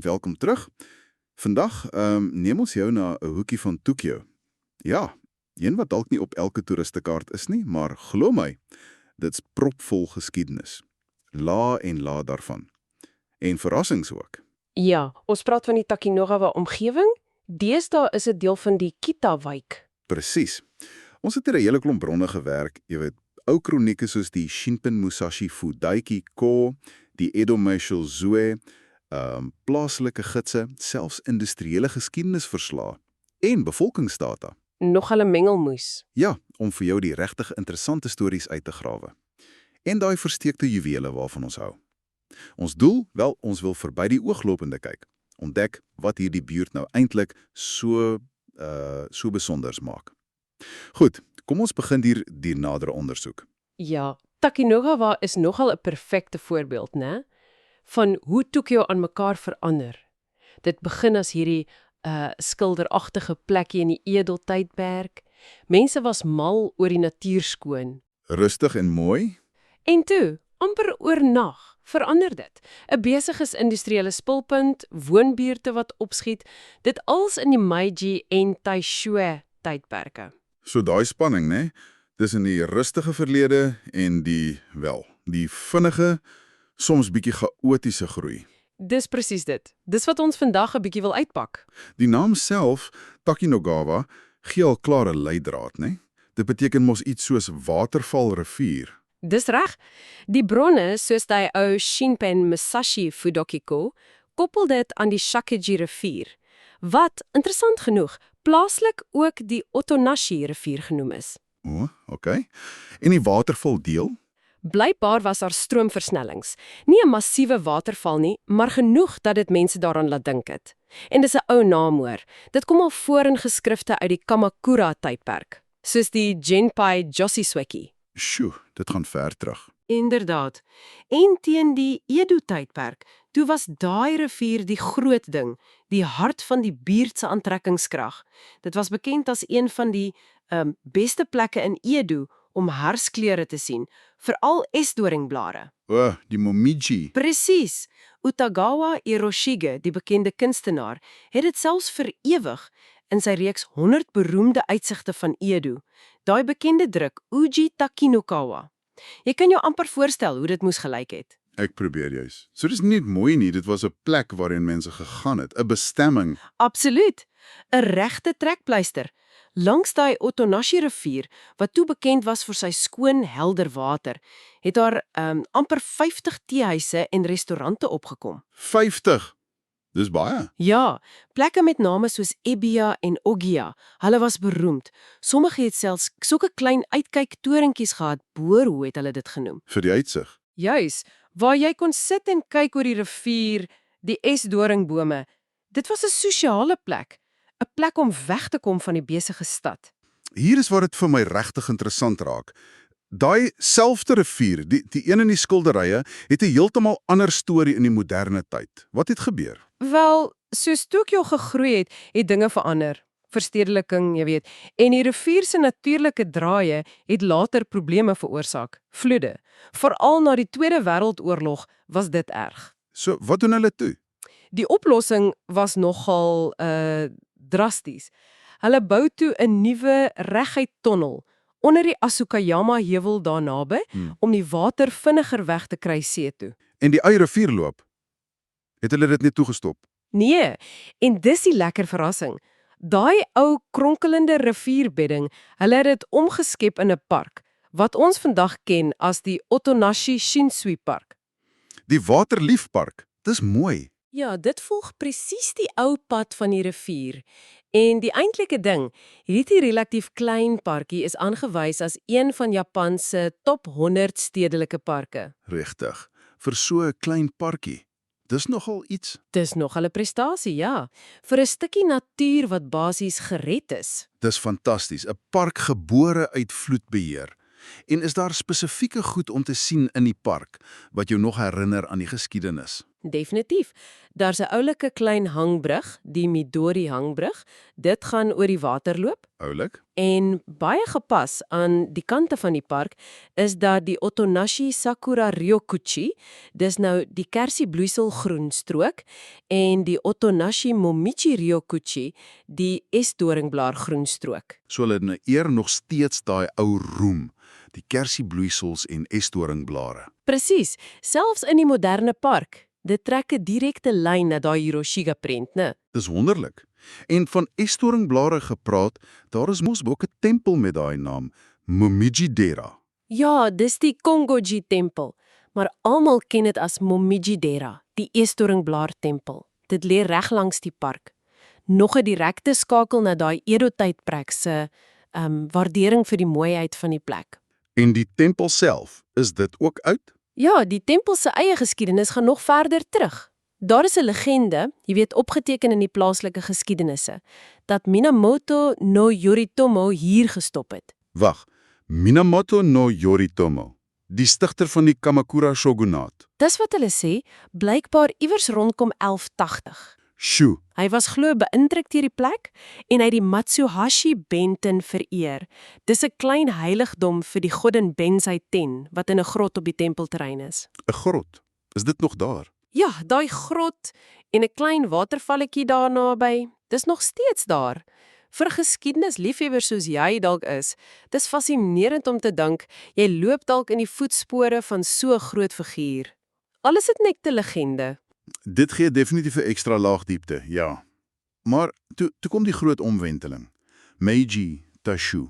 Welkom terug. Vandag neem ons jou na 'n hoekie van Tokio. Ja, een wat dalk nie op elke toeristekaart is nie, maar glo my, dit's propvol geskiedenis. La en la daarvan. En verrassings ook. Ja, ons praat van die Takinogawa omgewing. Deesdae is dit deel van die Kita-wijk. Presies. Ons het hier 'n hele klomp bronne gewerk, jy weet, ou kronieke soos die Shinpen Musashi Fudaiki Ko, die Edo Meishou Zue, plaaslike gidse, selfs industriële geskiedenisverslae en bevolkingsdata. Nogal 'n mengelmoes. Ja, om vir jou die regtig interessante stories uit te grawe. En daai versteekte juwele waarvan ons hou. Ons doel, wel, ons wil verby die ooglopende kyk. Ontdek wat hierdie buurt nou eintlik so besonders maak. Goed, kom ons begin die nadere ondersoek. Ja, Takinogawa is nogal 'n perfekte voorbeeld, né? Van hoe Tokio aan mekaar verander. Dit begin as hierdie skilderagtige plekkie in die Edo-tydperk. Mense was mal oor die natuur skoon. Rustig en mooi? En toe, amper oornag, verander dit. 'n Besige industriële spulpunt, woonbuurte wat opskiet, dit als in die Meiji en Taisho tydperke. So daai spanning, né? Tussen die rustige verlede en die vinnige, soms bietjie chaotiese groei. Dis presies dit. Dis wat ons vandag 'n bietjie wil uitpak. Die naam self, Takinogawa, gee al klare leidraad, né? Dit beteken mos iets soos watervalrivier. Dis reg. Die bronne, soos die ou Shinpen Musashi Fudokiko, koppel dit aan die Shakeji rivier, wat, interessant genoeg, plaaslik ook die Otonashi rivier genoem is. O, okay. En die waterval deel? Blykbaar was daar stroomversnellings. Nie 'n massiewe waterval nie, maar genoeg dat dit mense daaraan laat dink het. En dis 'n ou naam hoor. Dit kom al voor in geskrifte uit die Kamakura-tydperk, soos die Genpai Joshisweki. Sjoe, dit gaan ver terug. Inderdaad. En teen die Edo-tydperk, toe was daai rivier die groot ding, die hart van die buurt se aantrekkingskrag. Dit was bekend as een van die beste plekke in Edo om harskleure te sien, veral esdoringblare. O, die Momiji. Presies. Utagawa Hiroshige, die bekende kunstenaar, het dit selfs vir ewig in sy reeks 100 beroemde uitsigte van Edo. Daai bekende druk, Uji Takinogawa. Jy kan jou amper voorstel hoe dit moes gelyk het. Ek probeer juis. So dis nie net mooi nie, dit was 'n plek waarin mense gegaan het, 'n bestemming. Absoluut. 'n Regte trekpleister. Langs daai Otonashi rivier, wat toe bekend was vir sy skoon, helder water, het daar amper 50 teehuise en restaurante opgekom. 50. Dis baie. Ja, plekke met name soos Ebiya en Ogiya, hulle was beroemd. Sommige het selfs sulke klein uitkyktorentjies gehad, boorhoe het hulle dit genoem. Vir die uitsig. Juis, waar jy kon sit en kyk oor die rivier, die esdoringbome. Dit was 'n sosiale plek, 'n plek om weg te kom van die besige stad. Hier is waar dit vir my regtig interessant raak. Daai selfde rivier, die een in die skilderye, het 'n heeltemal ander storie in die moderne tyd. Wat het gebeur? Wel, soos Tokio gegroei het, het dinge verander. Verstedeliking, jy weet. En die rivier se natuurlike draaie het later probleme veroorsaak. Vloede. Veral na die Tweede Wêreldoorlog was dit erg. So, wat doen hulle toe? Die oplossing was nogal drasties. Hulle bou toe 'n nuwe reguit tonnel onder die Asukayama-heuwel daar naby om die water vinniger weg te kry see toe. En die eie rivierloop, het hulle dit net toegestop? Nee, en dis die lekker verrassing. Daai ou kronkelende rivierbedding, hulle het dit omgeskep in 'n park, wat ons vandag ken as die Otonashi Shinsui Park. Die Waterliefpark, dis mooi. Ja, dit volg presies die ou pad van die rivier. En die eintlike ding, hierdie relatief klein parkie is aangewys as een van Japan se top 100 stedelike parke. Regtig, vir so 'n klein parkie. Dis nogal iets. Dis nogal 'n prestasie, ja. Vir 'n stukkie natuur wat basies gered is. Dis fantasties, 'n park gebore uit vloedbeheer. En is daar spesifieke goed om te sien in die park wat jou nog herinner aan die geskiedenis? Definitief. Daar's 'n oulike klein hangbrug, die Midori hangbrug. Dit gaan oor die water loop. Oulik? En baie gepas aan die kante van die park is dat die Otonashi Sakura Ryokuchi, dis nou die kersiebloeisel groenstrook, en die Otonashi Momichi Ryokuchi, die esdoringblaar groenstrook. So hulle eer nog steeds daai ou roem, die kersiebloeisels en esdoringblare. Presies, selfs in die moderne park. Dit trek 'n direkte lyn na daai Hiroshige-prent, né? Dis wonderlik. En van esdoringblare gepraat, daar is mos ook 'n tempel met daai naam, Momiji-dera. Ja, dis die Kongoji-tempel, maar almal ken dit as Momiji-dera, die esdoringblaar-tempel. Dit lê reg langs die park. Nog 'n direkte skakel na daai Edo-tydperk se waardering vir die mooiheid van die plek. En die tempel self, is dit ook oud? Ja, die tempel se eie geskiedenis gaan nog verder terug. Daar is 'n legende, jy weet opgeteken in die plaaslike geskiedenisse, dat Minamoto no Yoritomo hier gestop het. Wag, Minamoto no Yoritomo, die stigter van die Kamakura shogunaat. Dis wat hulle sê, blykbaar iewers rondom 1180. Sjoe, Hy was glo beïndruk deur die plek en hy het die Matsuhashi Benten vereer. Dis 'n klein heiligdom vir die godin Benzai Ten wat in 'n grot op die tempelterrein is. 'n grot. Is dit nog daar? Ja, daai grot en 'n klein watervalletjie daar naby, dis nog steeds daar. Vir geskiedenisliefhebbers soos jy dalk is, dis fascinerend om te dink jy loop dalk in die voetspore van so 'n groot figuur. Al is dit net 'n legende. Dit gee definitief 'n ekstra laag diepte, ja. Maar toe kom die groot omwenteling. Meiji Tashu.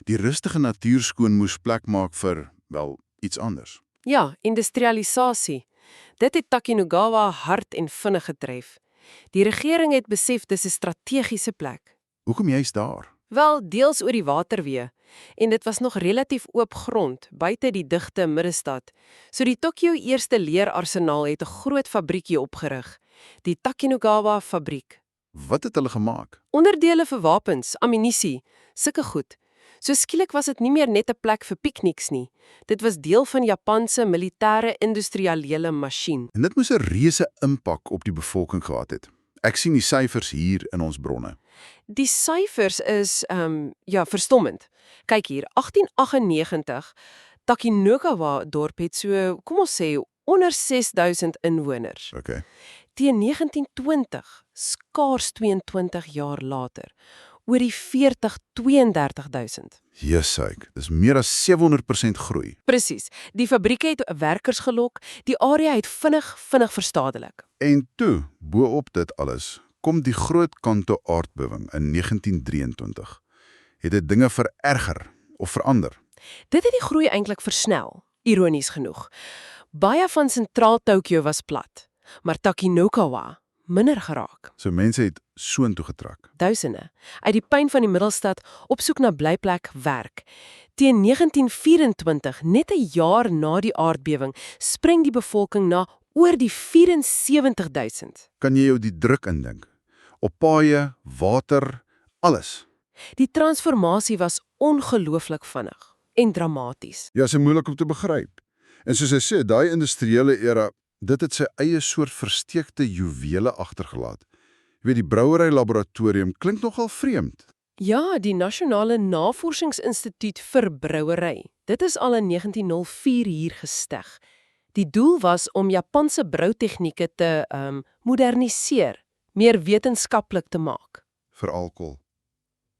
Die rustige natuurskoon moes plek maak vir, wel, iets anders. Ja, industrialisasie. Dit het Takinugawa hard en vinnig getref. Die regering het besef dis 'n strategiese plek. Hoekom juist daar? Wel, deels oor die waterweë. En dit was nog relatief oop grond, buite die digte middestad. So die Tokyo eerste leerarsenaal het 'n groot fabriekie opgerig. Die Takinugawa fabriek. Wat het hulle gemaak? Onderdele vir wapens, ammunisie, sulke goed. So skielik was dit nie meer net 'n plek vir pikniks nie. Dit was deel van Japan se militêre industriële masjien. En dit moes 'n reuse impak op die bevolking gehad het. Ek sien die syfers hier in ons bronne. Die syfers is verstommend. Kyk hier, 1898, Takinugawa dorp het so, kom ons sê, onder 6000 inwoners. Okay. Teen 1920, skaars 22 jaar later, oor die 32.000. Jesuik, dis meer as 700% groei. Presies. Die fabriek het werkers gelok, die area het vinnig verstadelik. En toe, bo-op dit alles, kom die groot Kanto aardbewing in 1923. Het dit dinge vererger of verander? Dit het die groei eintlik versnel, ironies genoeg. Baie van sentraal Tokyo was plat, maar Takinugawa minder geraak. So mense het soontoe getrek. Duisende, uit die puin van die middelstad op soek na blyplek werk. Teen 1924, net 'n jaar na die aardbewing, spring die bevolking na oor die 74.000. Kan jy jou die druk indink? Op paaie, water, alles. Die transformasie was ongelooflik vinnig en dramaties. Ja, se moeilik om te begryp. En soos hy sê, daai industriële era, dit het sy eie soort versteekte juwele agtergelaat. Jy weet, die brouery laboratorium klink nogal vreemd. Ja, die Nasionale Navorsingsinstituut vir Brouery. Dit is al in 1904 hier gestig. Die doel was om Japanse broutegnieke te moderniseer, meer wetenskaplik te maak. Vir alkohol,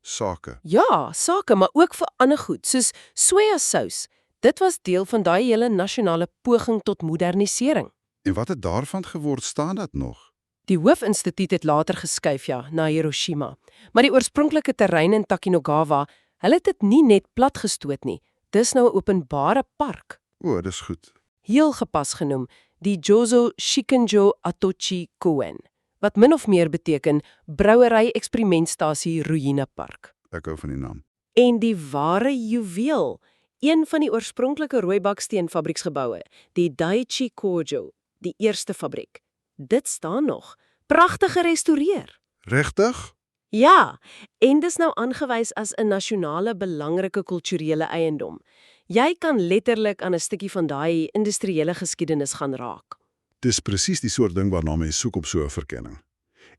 sake. Ja, sake, maar ook vir ander goed, soos sojasous. Dit was deel van daai hele nasionale poging tot modernisering. En wat het daarvan geword, staan dat nog? Die hoofinstituut het later geskuif, ja, na Hiroshima. Maar die oorspronklike terrein in Takinugawa, hulle het dit nie net platgestoot nie. Dis nou 'n openbare park. O, dis goed. Heel gepas genoem, die Jozo Shikinjo Atochi Koen, wat min of meer beteken Brouwery Eksperimentstasie Ruïnepark. Ek hou van die naam. En die ware juweel, een van die oorspronklike rooibaksteenfabrieksgeboue, die Daiichi Kojo, die eerste fabriek. Dit staan nog, pragtig gerestoreer. Regtig? Ja, en dis nou aangewys as 'n nasionale belangrike kulturele eiendom. Jy kan letterlik aan 'n stukkie van daai industriële geskiedenis gaan raak. Dis presies die soort ding waarna mens soek op so 'n verkenning.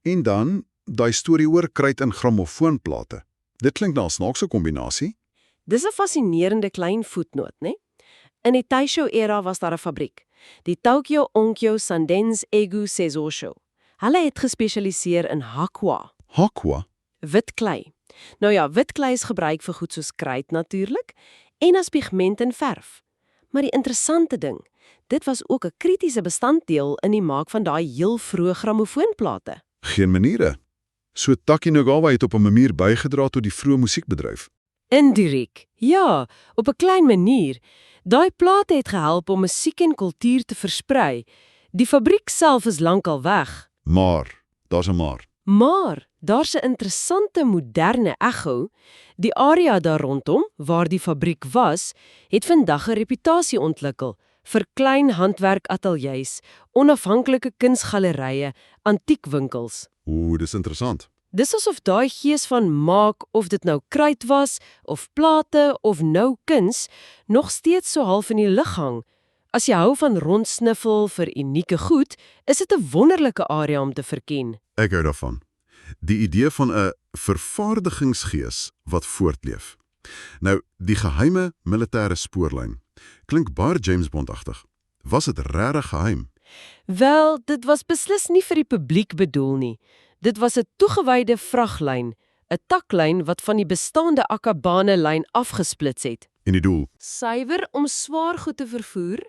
En dan, daai storie oor kruit en grammofoonplate. Dit klink na 'n snaakse kombinasie. Dis 'n fascinerende klein voetnoot, né? In die Taisho-era was daar 'n fabriek, die Tokyo Onkyo Sanden's Egu Seizosho. Hulle het gespesialiseer in hakwa, Hakwa? wit klei. Nou ja, wit klei is gebruik vir goed soos kruit natuurlik en as pigment en verf. Maar die interessante ding, dit was ook 'n kritiese bestanddeel in die maak van daai heel vroeë grammofoonplate. Geen maniere. So Taki Nagawa het op 'n manier bygedra tot die vroeë musiekbedryf. Indirek. Ja, op 'n klein manier. Daai plate het gehelp om musiek en kultuur te versprei. Die fabriek self is lankal weg. Maar, daar's 'n maar. Maar daar's 'n interessante moderne echo. Die area daar rondom, waar die fabriek was, het vandag 'n reputasie ontwikkel vir klein handwerkateljees, onafhanklike kunsgalerye, antiekwinkels. Dis interessant. Dis asof daai gees van maak, of dit nou kruit was, of plate, of nou kuns, nog steeds so half in die lug hang. As jy hou van rondsniffel vir unieke goed, is dit 'n wonderlike area om te verken. Ek hou daarvan. Die idee van 'n vervaardigingsgees wat voortleef. Nou, die geheime militêre spoorlyn klink baie James Bond-agtig. Was dit regtig geheim? Wel, dit was beslis nie vir die publiek bedoel nie. Dit was 'n toegewyde vraglyn, 'n taklyn wat van die bestaande Akabane-lyn afgesplits het. En die doel? Suiwer om swaar goed te vervoer,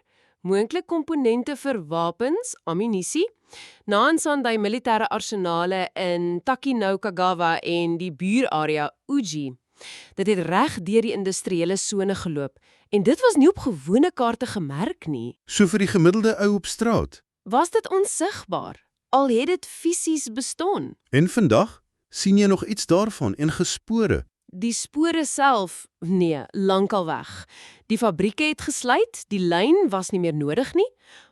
moontlik komponente vir wapens, ammunisie, naans aan die militêre arsenale in Takinokagawa en die buurarea Uji. Dit het reg deur die industriële sone geloop en dit was nie op gewone kaarte gemerk nie. So vir die gemiddelde ou op straat. Was dit onsigbaar, al het dit fisies bestaan. En vandag sien jy nog iets daarvan en gespore. Die spore self, nee, lankal weg. Die fabrieke het gesluit, die lyn was nie meer nodig nie,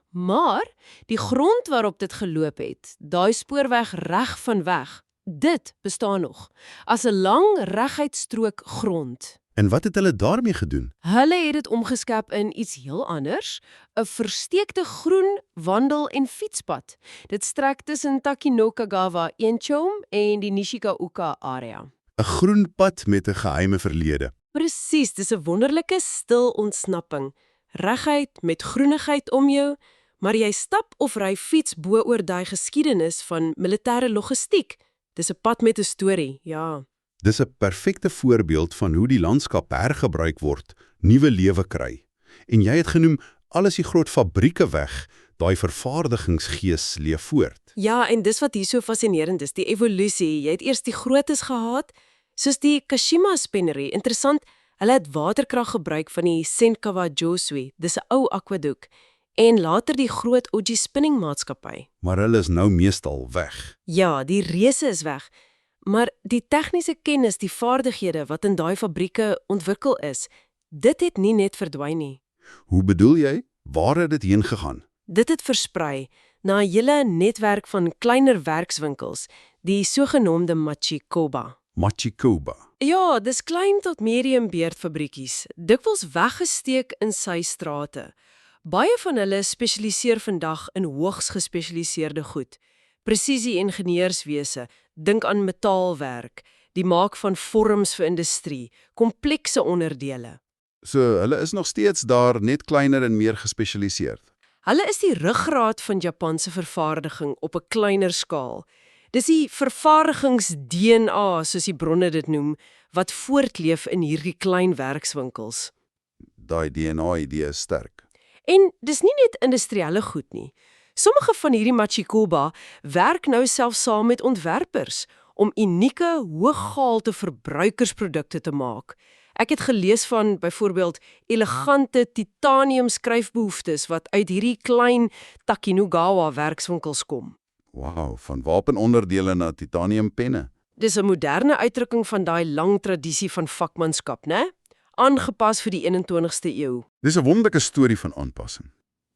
maar die grond waarop dit geloop het, daai spoorweg reg van weg, dit bestaan nog, as 'n lang reguitstrook grond. En wat het hulle daarmee gedoen? Hulle het dit omgeskep in iets heel anders, 'n versteekte groen wandel- en fietspad. Dit strek tussen Takinokagawa, Enchom en die Nishikauka area. 'n Groen pad met 'n geheime verlede. Presies, dis 'n wonderlike stil ontsnapping. Reguit met groenigheid om jou, maar jy stap of ry fiets bo oor daai geskiedenis van militêre logistiek. Dis 'n pad met 'n storie, ja. Dis 'n perfekte voorbeeld van hoe die landskap hergebruik word, nuwe lewe kry. En jy het genoem, alles die groot fabrieke weg, daai vervaardigingsgees leef voort. Ja, en dis wat hier so fascinerend is, die evolusie. Jy het eers die grootes gehad, soos die Kashima Spinnery. Interessant, hulle het waterkrag gebruik van die Senkawa Josui, dis 'n ou akwaduk, en later die groot Oji Spinning Maatskappy. Maar hulle is nou meestal weg. Ja, die reuse is weg. Maar die tegniese kennis, die vaardighede wat in daai fabrieke ontwikkel is, dit het nie net verdwyn nie. Hoe bedoel jy? Waar het dit heen gegaan? Dit het versprei na 'n hele netwerk van kleiner werkswinkels, die sogenaamde Machikoba. Machikoba. Ja, dis klein tot medium beurtfabriekies, dikwels weggesteek in sy strate. Baie van hulle spesialiseer vandag in hoogs gespesialiseerde goed. Presisie-ingenieurswese, dink aan metaalwerk, die maak van vorms vir industrie, komplekse onderdele. So, hulle is nog steeds daar, net kleiner en meer gespesialiseerd. Hulle is die ruggraat van Japanse vervaardiging op 'n kleiner skaal. Dis die vervaardigings-DNA, soos die bronne dit noem, wat voortleef in hierdie klein werkswinkels. Daai DNA-idee is sterk. En dis nie net industriële goed nie. Sommige van hierdie Machikoba werk nou selfs saam met ontwerpers om unieke, hoëgehalte verbruikersprodukte te maak. Ek het gelees van byvoorbeeld elegante titanium skryfbehoeftes wat uit hierdie klein Takinagawa werkswinkels kom. Wow, van wapenonderdele na titaniumpenne. Dis 'n moderne uitdrukking van daai lang tradisie van vakmanskap, né? Aangepas vir die 21ste eeu. Dis 'n wonderlike storie van aanpassing.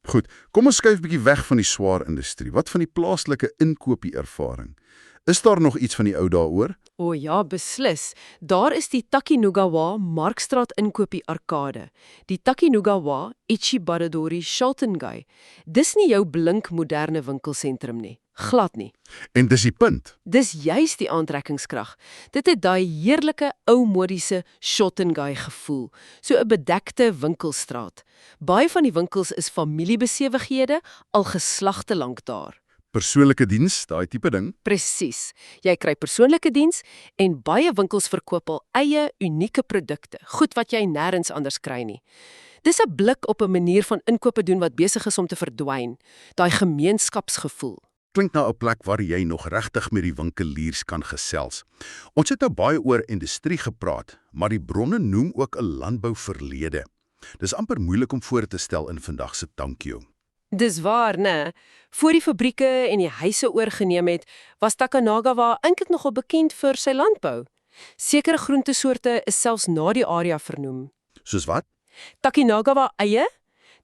Goed, kom ons skuif 'n bietjie weg van die swaar industrie. Wat van die plaaslike inkopie ervaring? Is daar nog iets van die ou daaroor? O ja, beslis. Daar is die Takinugawa Markstraat inkopie arkade. Die Takinugawa Ichibaradori Shaltengai. Dis nie jou blink moderne winkelsentrum nie. Glad nie. En dis die punt. Dis juis die aantrekkingskrag. Dit het daai heerlike ou modiese Shaltengai gevoel, so 'n bedekte winkelstraat. Baie van die winkels is familiebesewighede, al geslagte lank daar. Persoonlike diens, daai tipe ding. Presies. Jy kry persoonlike diens en baie winkels verkoop al eie unieke produkte, goed wat jy nêrens anders kry nie. Dis 'n blik op 'n manier van inkope doen wat besig is om te verdwyn, daai gemeenskapsgevoel. Klink na 'n plek waar jy nog regtig met die winkeliers kan gesels. Ons het nou baie oor industrie gepraat, maar die bronne noem ook 'n landbouverlede. Dis amper moeilik om voor te stel in vandag se Tankio. Dis waar, né? Voor die fabrieke en die huise oorgeneem het, was Takanagawa eintlik nogal bekend vir sy landbou. Sekere groentesoorte is selfs na die area vernoem. Soos wat? Takanagawa eie,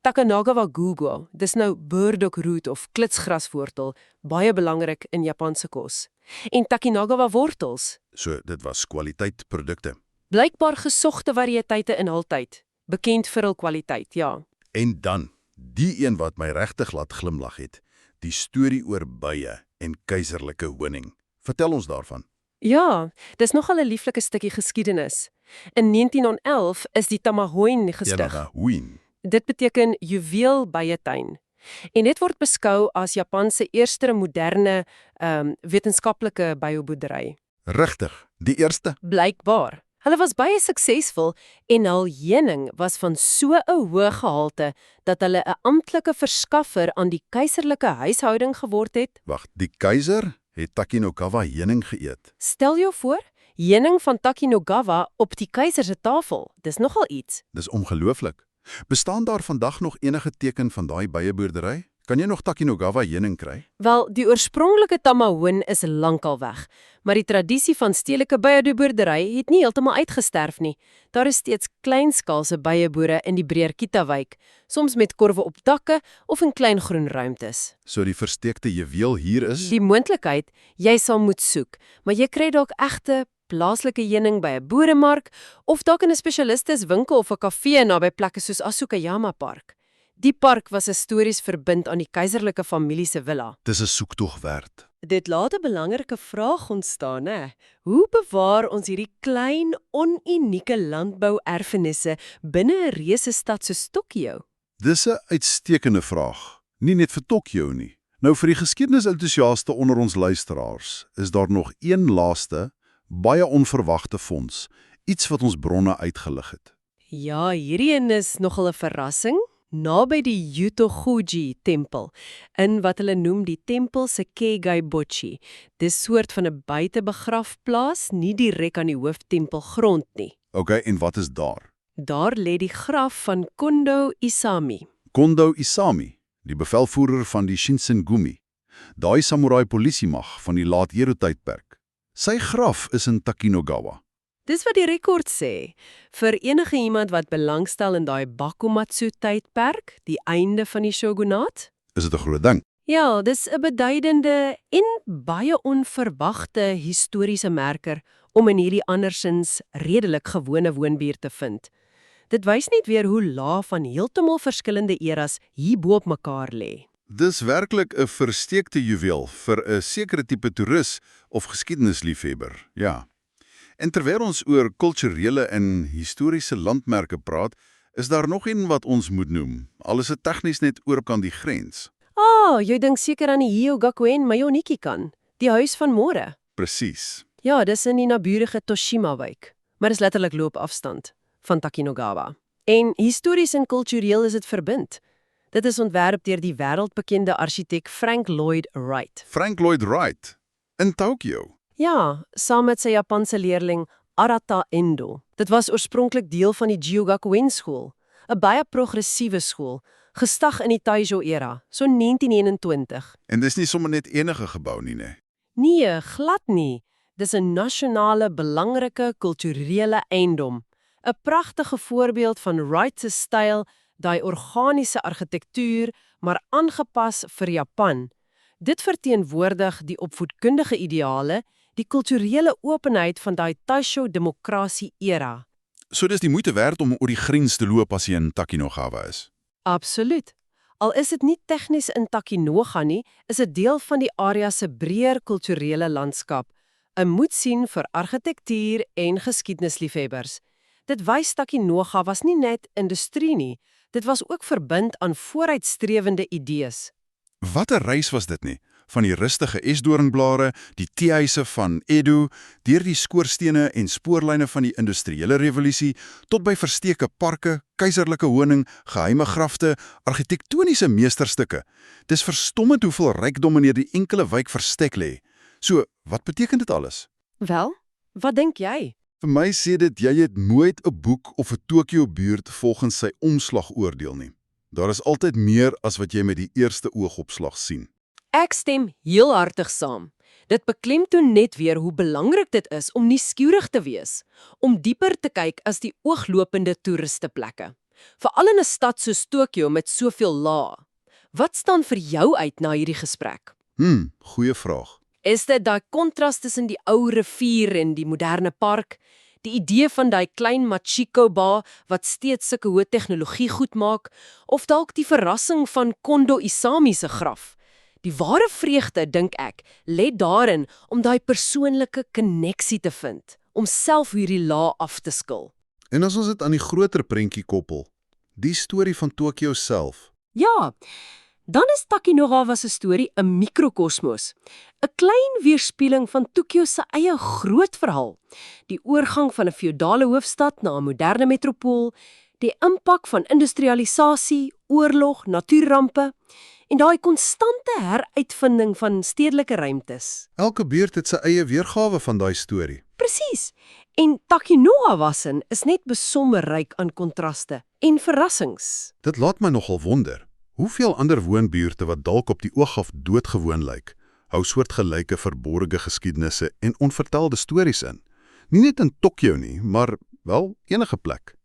Takanagawa gugo, dis nou burdokroot of klitsgraswortel, baie belangrik in Japanse kos. En Takanagawa wortels, So dit was kwaliteitprodukte. blykbaar gesogte variëteite in hul tyd, bekend vir hul kwaliteit, ja. En dan, die een wat my regtig laat glimlag het, die storie oor bye en keiserlike honing. Vertel ons daarvan. Ja, dis nogal 'n lieflike stukkie geskiedenis. In 1911 is die Tamahoin gestig. Hoen. Dit beteken juweel byetuin. En dit word beskou as Japan se eerste moderne wetenskaplike byoboerdery. Regtig, die eerste? Blykbaar. Hulle was baie suksesvol en hul heuning was van so 'n hoë gehalte dat hulle 'n amptelike verskaffer aan die keiserlike huishouding geword het. Wag, die keiser het Takanagawa heuning geëet. Stel jou voor, heuning van Takanagawa op die keiser se tafel. Dis nogal iets. Dis ongelooflik. Bestaan daar vandag nog enige teken van daai byeboerdery? Kan jy nog Takanagawa heuning kry? Wel, die oorspronklike Tamahoin is lankal weg, maar die tradisie van stedelike byeboerdery het nie heeltemal uitgesterf nie. Daar is steeds kleinskaalse byeboere in die Breër Kitawijk, soms met korwe op dakke of in klein groen ruimtes. So die versteekte juweel hier is? Die moontlikheid, jy sal moet soek, maar jy kry dalk egte plaaslike heuning by 'n boeremark of dalk in 'n spesialistes-winkel of 'n kafee naby plekke soos Asukayama Park. Die park was histories verbind aan die keiserlike familie se villa. Dis 'n soektog werd. Dit laat 'n belangrike vraag ontstaan, hè? Hoe bewaar ons hierdie klein, onunieke landbou-erfenisse binne 'n reuse stad soos Tokio? Dis 'n uitstekende vraag. Nie net vir Tokio nie. Nou vir die geskiedenisentoesiaste onder ons luisteraars, is daar nog een laaste, baie onverwagte fonds, iets wat ons bronne uitgelig het. Ja, hierdie een is nogal 'n verrassing. Naby die Yutoguji tempel, in wat hulle noem die tempel se Keigai Bochi. Dis soort van 'n buitebegrafplaas, nie direk aan die hooftempelgrond nie. Okay, en wat is daar? Daar lê die graf van Kondo Isami. Kondo Isami, die bevelvoerder van die Shinsengumi, daai samurai polisiemag van die laat Edo-tydperk. Sy graf is in Takanagawa. Dis wat die rekord sê. Vir enige iemand wat belangstel in daai Bakumatsu-tydperk, die einde van die shogunaat. Is dit 'n groot ding? Ja, dis 'n beduidende en baie onverwagte historiese merker om in hierdie andersins redelik gewone woonbuurt te vind. Dit wys net weer hoe laag van heeltemal verskillende eras hier bo op mekaar lê. Dis werklik 'n versteekte juweel vir 'n sekere tipe toerist of geskiedenisliefhebber. Ja. En terwyl ons oor kulturele en historiese landmerke praat, is daar nog een wat ons moet noem. Al is dit tegnies net oor kan die grens. Jy dink seker aan die Hyogakuen Mayoniki-kan, die huis van môre. Presies. Ja, dis in die naburige Toshima-wijk, maar dis letterlik loopafstand van Takanagawa. En histories en kultureel is dit verbind. Dit is ontwerp deur die wêreldbekende argitek Frank Lloyd Wright. Frank Lloyd Wright in Tokio. Ja, saam met sy Japanse leerling Arata Endo. Dit was oorspronklik deel van die Gyokuen skool, 'n baie progressiewe skool, gestig in die Taisho-era, so 1921. En dis nie sommer net enige gebou nie, né? Nee, glad nie. Dis 'n nasionale belangrike kulturele eiendom. 'n Pragtige voorbeeld van Wright se styl, daai organiese argitektuur, maar aangepas vir Japan. Dit verteenwoordig die opvoedkundige ideale, die kulturele openheid van daai Taisho-demokrasie-era. So dis die moeite werd om oor die grens te loop as jy in Takinohava is. Absoluut. Al is dit nie tegnies in Takinoha nie, is dit deel van die area se breër kulturele landskap, 'n moetsien vir argitektuur en geskiedenisliefhebbers. Dit wys Takinoha was nie net industrie nie, dit was ook verbind aan vooruitstrewende idees. Wat 'n reis was dit nie? Van die rustige esdoornblare, die teehuise van Edo, deur die skoorstene en spoorlyne van die industriële revolusie, tot by versteke parke, keiserlike honing, geheime grafte, argitektoniese meesterstukke. Dis verstommend hoeveel rykdom in hierdie enkele wijk verstek lê. So, wat beteken dit alles? Wel, wat dink jy? Vir my sê dit jy het nooit 'n boek of 'n Tokio-buurt volgens sy omslag oordeel nie. Daar is altyd meer as wat jy met die eerste oogopslag sien. Ek stem heel hartig saam. Dit beklemtoon net weer hoe belangrik dit is om nuuskierig te wees, om dieper te kyk as die ooglopende toeristeplekke. Veral in 'n stad soos Tokio met soveel lae. Wat staan vir jou uit na hierdie gesprek? Goeie vraag. Is dit daai kontras tussen die ou rivier en die moderne park? Die idee van daai klein Machiko-ba wat steeds sulke hoë tegnologie goed maak, of dalk die verrassing van Kondo Isami se graf? Die ware vreugde, dink ek, lê daarin om daai persoonlike koneksie te vind, om self hierdie laag af te skil. En as ons dit aan die groter prentjie koppel, die storie van Tokio self. Ja, dan is Takinohava se storie 'n mikrokosmos, 'n klein weerspieëling van Tokio se eie groot verhaal. Die oorgang van 'n feodale hoofstad na 'n moderne metropool, die impak van industrialisasie, oorlog, natuurrampe en daai konstante heruitvinding van stedelike ruimtes. Elke buurt het sy eie weergawe van daai storie. Presies. En Takinohava-sin is net besonder ryk aan kontraste en verrassings. Dit laat my nogal wonder. Hoeveel ander woonbuurte wat dalk op die oog af doodgewoon lyk, hou soortgelyke verborgde geskiedenisse en onvertelde stories in. Nie net in Tokio nie, maar wel enige plek.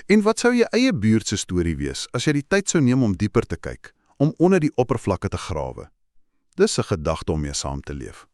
En wat sou jou eie buurt se storie wees as jy die tyd sou neem om dieper te kyk, om onder die oppervlakke te grawe? Dis 'n gedagte om mee saam te leef.